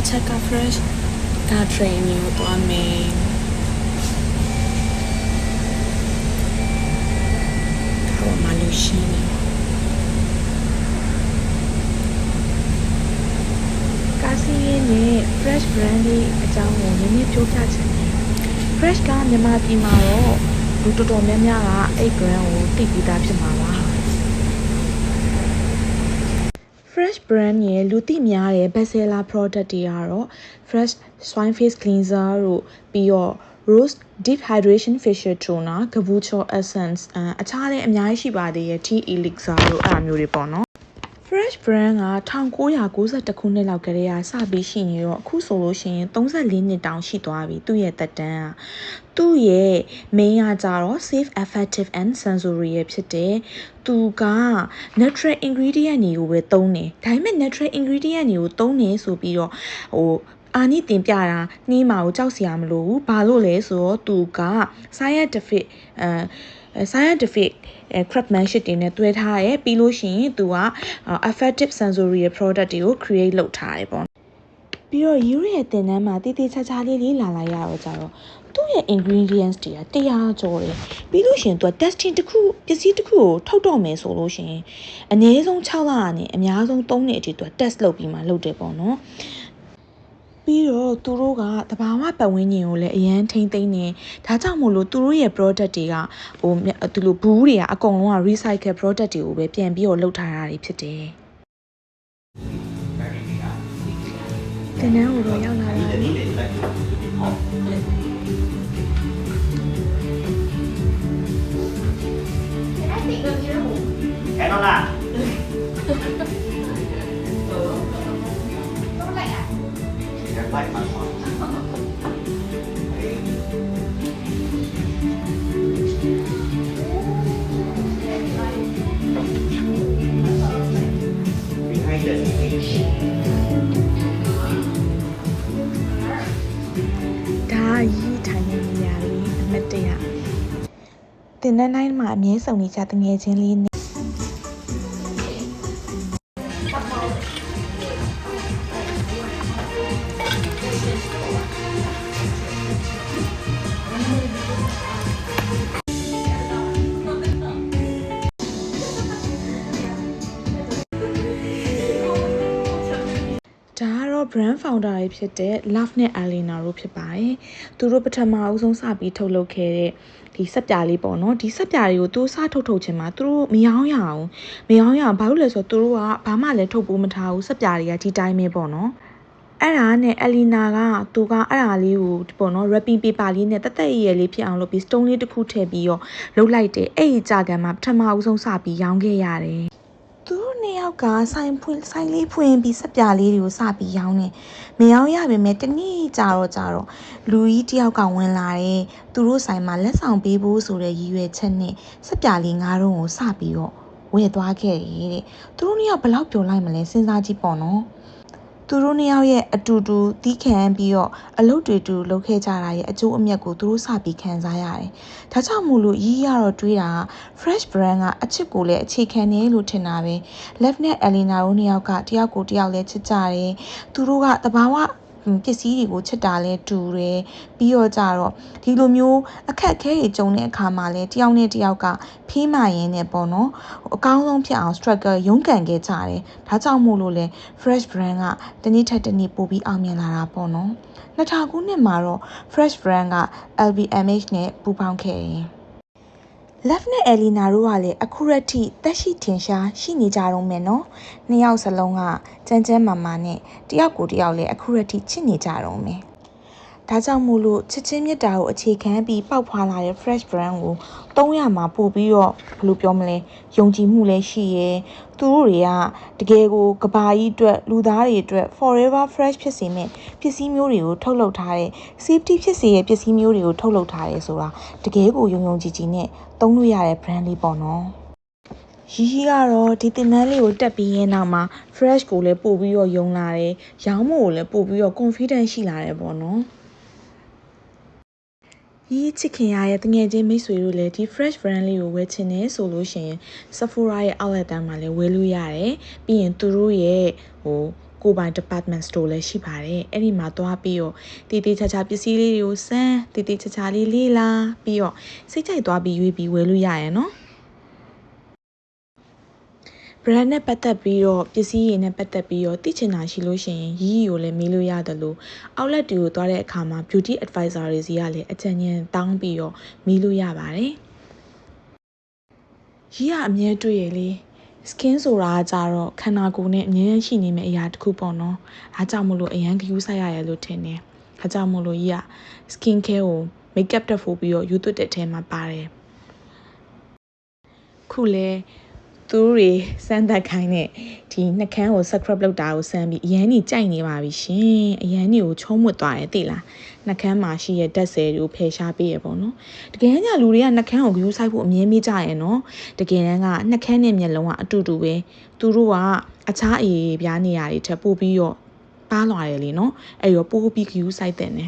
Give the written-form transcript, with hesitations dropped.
check out fresh ဒါ training ကိုသွားမယ်ဟိုမှာလူရှိနေကာစီရင်နဲ့ fresh brand လေးအကြောင်းကိုနည်းနည်းပြောပြချင်တယ် fresh ကမြန်မာပြည်မှာတော့လူတော်တော်များများကအဲ့ brand ကိုသိပြီးသားဖြစ်မှာပါ fresh brand ရဲ့လူသိများတဲ့ best seller product တွေကတော့ fresh swine face cleanser တို့ပြီးတော့ rose deep hydration facial toner ကဘူးချော essence အခြားလည်းအများကြီးရှိပါသေးရဲ့ tea elixir တို့အဲ့အမျိုးတွေပေါ့နော် fresh brand က1992ခုနှစ်လောက်ကတည်းကစပြီးရှိနေတော့အခုဆိုလို့ရှိရင်34နှစ်တောင်ရှိသွားပြီသူ့ရဲ့သက်တမ်းသူ့ရဲ့ main ကကြတော့ safe effective and sensorial ဖြစ်တယ်သူက natural ingredient တွေကိုပဲသုံးတယ်ဒါပေမဲ့ natural ingredient တွေကိုသုံးနေဆိုပြီးတော့အာနိတင်ပြတာနှီးမှာကိုကြောက်စရာမလိုဘူးဘာလို့လဲဆိုတော့သူက scientific craftsmanship တွေနဲ့တွဲထားရဲပြီးလို့ရှိရင်သူက effective sensorial product တွေကို create လုပ်ထားတယ်ပေါ့ပြီးတော့ ယူရဲ့တင်တန်းမှာတည်တည်ချာချာလေးလာလိုက်ရတော့ကြတော့သူ့ရဲ့ ingredients တွေက100ကျော်တယ်ပြီးလို့ရှိရင်သူက testing တစ်ခုပစ္စည်းတစ်ခုကိုထုတ်တော့မယ်ဆိုလို့ရှိရင်အနည်းဆုံး6လကနေအများဆုံး3နှစ်အထိသူက test လုပ်ပြီးမှလုပ်တယ်ပေါ့နော်ပြီးတော့သူတို့ကတဘာဝပတ်ဝန်းကျင်ကိုလည်းအရန်ထိမ့်သိမ့်နေဒါကြောင့်မို့လို့သူတို့ရဲ့ product တွေကသူလိုဘူးတွေကအကုန်လုံးက recycle product တွေကိုပဲပြန်ပြီးတော့လုပ်ထားတာတွေဖြစ်တယ်တင်နန်းကိုတော့ရောက်လာတာလေCái đó là Cái lạnh mà ngon Vì hay làဒါရေးထိုင်နေနေရလေအမတ်တရတင်နန်းတိုင်းမှာအမြဲစုံနေကြတငယ်ချင်းလေးဒါကတော့ brand founder တွေဖြစ်တဲ့ Love နဲ့ Alina တို့ဖြစ်ပါတယ်။သူတို့ပထမအဆုံးစပြီးထုတ်လုပ်ခဲ့တဲ့ဒီစက်ပြားလေးပေါ့နော်။ဒီစက်ပြားတွေကိုသူစထုတ်ချင်မှာသူတို့မရောင်းရအောင်။ဘာလို့လဲဆိုတော့သူတို့ကဘာမှလည်းထုတ်ပိုးမထားဘူးစက်ပြားတွေကဒီတိုင်းပဲပေါ့နော်။အဲ့ဒါနဲ့ Alina ကသူကအဲ့ဒါလေးကိုပေါ့နော် wrapping paper လေးနဲ့တက်ရဲလေးဖြစ်အောင်လုပ်ပြီး stone လေးတစ်ခုထည့်ပြီးတော့လုပ်လိုက်တယ်။အဲ့ဒီကြာကန်မှာပထမအဆုံးစပြီးရောင်းခဲ့ရတယ်။သူတို့နှစ်ယောက်ကဆိုင်လေးဖွင့်ပြီးစက်ပြားလေးတွေကိုစပြီးရောင်းနေမရောင်းရပါမယ်တနေ့ကြာတော့လူကြီးတယောက်ကဝင်လာတယ်သူတို့ဆိုင်မှာလက်ဆောင်ပေးဖို့ဆိုတဲ့ရည်ရွယ်ချက်နဲ့စက်ပြားလေး၅တုံးကိုစပြီးတော့ဝယ်သွားခဲ့တယ်တဲ့သူတို့နှစ်ယောက်ဘယ်လောက်ပြောလိုက်မလဲစဉ်းစားကြည့်ပေါ့နော်သူတို့နှစ်ယောက်ရဲ့အတူတူတီးခံပြီးတော့အလုပ်တွေတူလုပ်ခဲ့ကြတာရဲ့အကျိုးအမြတ်ကိုသူတို့စပြီးခံစားရတယ်။ဒါကြောင့်မို့လို့ရတော့တွေးတာ fresh brand ကအချစ်ကိုလည်းအခြေခံနေလို့ထင်တာပဲ။ Left နဲ့ Alina တို့နှစ်ယောက်ကတယောက်ကိုတယောက်လည်းချစ်ကြတယ်။သူတို့ကတဘာဝပစ္စည်းတွေကိုချစ်တာလဲတူတယ်ပြီးတော့ကြတော့ဒီလိုမျိုးအခက်အခဲတွေကြုံတဲ့အခါမှာလဲတယောက်နဲ့တယောက်ကဖေးမှရင်နဲ့ပေါ့နော်အကောင်းဆုံးဖြစ်အောင် struggle ရုန်းကန်ခဲ့ကြတယ်ဒါကြောင့်မို့လို့လဲ fresh brand ကတနေ့ထက်တနေ့ပိုပြီးအောင်မြင်လာတာပေါ့နော်2000ခုနှစ်မှာတော့ fresh brand က LVMH နဲ့ပူးပေါင်းခဲ့ရင်Love နဲ့ Alina တို့ကလည်းအခုရက်ထိတက်ရှိထင်ရှားရှိနေကြတော့မယ်နော်။နှစ်ယောက်စလုံးကကျန်းမာမာနဲ့တယောက်ကိုတယောက်လည်းအခုရက်ထိချစ်နေကြတော့မယ်။ဒါကြောင့်မို့လို့ချစ်ချင်းမြတ်တာကိုအခြေခံပြီးပေါက်ဖွာလာတဲ့ fresh brand ကို300မှာပို့ပြီးတော့ဘယ်လိုပြောမလဲယုံကြည်မှုလည်းရှိရဲ။သူတို့တွေကတကယ်ကိုကဘာကြီးအတွက်လူသားတွေအတွက် forever fresh ဖြစ်စေမဲ့ပစ္စည်းမျိုးတွေကိုထုတ်လုပ်ထားတဲ့ safety ဖြစ်စေရဲ့ပစ္စည်းမျိုးတွေကိုထုတ်လုပ်ထားရဲဆိုတာတကယ်ကိုယုံကြည်နဲ့သုံးလို့ရတဲ့ brand လေးပေါ့နော်ရီကတော့ဒီတင်တန်းလေးကိုတက်ပြီးရင်နောက်မှာ fresh ကိုလည်းပို့ပြီးတော့ယုံလာတယ်ရောင်းမို့ကိုလည်းပို့ပြီးတော့ confidence ရှိလာတယ်ပေါ့နော်ရီချစ်ခင်ရရဲ့တငယ်ချင်းမိတ်ဆွေတို့လည်းဒီ fresh brand လေးကိုဝယ်ချင်တယ်ဆိုလို့ရှိရင် Sephora ရဲ့ outlet တန်းမှာလည်းဝယ်လို့ရတယ်ပြီးရင်သူတို့ရဲ့ ကိုပိုင် department store လည်းရှိပါတယ်အဲ့ဒီမှာသွားပြီးတော့တီတီချာချာပစ္စည်းလေးတွေကိုစမ်းတီတီချာချာလေးလေးလာပြီးတော့စိတ်ကြိုက်သွားပြီးရွေးပြီးဝယ်လို့ရရယ်နော်brand နဲ့ပတ်သက်ပြီးတော့ပစ္စည်းရည်နဲ့ပတ်သက်ပြီးတော့သိချင်တာရှိလို့ရှိရင်ရီးရီကိုလည်းမေးလို့ရတယ်လို့ outlet တွေကိုသွားတဲ့အခါမှာ beauty advisor တွေစီကလည်းအကြံဉာဏ်တောင်းပြီးတော့မေးလို့ရပါတယ်ရီးကအမြဲတွေ့ရလေ skin ဆိုတာကကြတော့ခန္ဓာကိုယ်နဲ့အမြဲရှိနေမယ့်အရာတစ်ခုပေါ့နော်အားကြောင့်မလို့အရန်ဂရုစိုက်ရရလို့ထင်တယ်အားကြောင့်မလို့ရီးက skin care ကို makeup တက်ဖို့ပြီးတော့ယူသွတ်တဲ့အထဲမှာပါတယ်ခုလဲသူတို့တွေစမ်းသပ်ခိုင်းတဲ့ဒီနှကန်းကို scrub လုပ်တာကိုစမ်းပြီးအရန်ကြီးကြိုက်နေပါပြီရှင်အရန်ကြီးကိုချုံးမွတ်သွားတယ်သိလားနှကန်းမှာရှိတဲ့ဓာတ်ဆယ်တွေကိုဖယ်ရှားပေးရပေါ့နော်တကယ်ညလူတွေကနှကန်းကို view ဆိုင်ဖို့အမြဲမေးကြရဲ့နော်တကယ်တမ်းကနှကန်းနဲ့မျက်လုံးကအတူတူပဲသူတို့ကအခြားအရေးပြားနေရာတွေထပ်ပို့ပြီးတော့ပါးလာတယ်လေနော်အဲ့ရောပို့ပြီး view ဆိုင်တဲ့နေ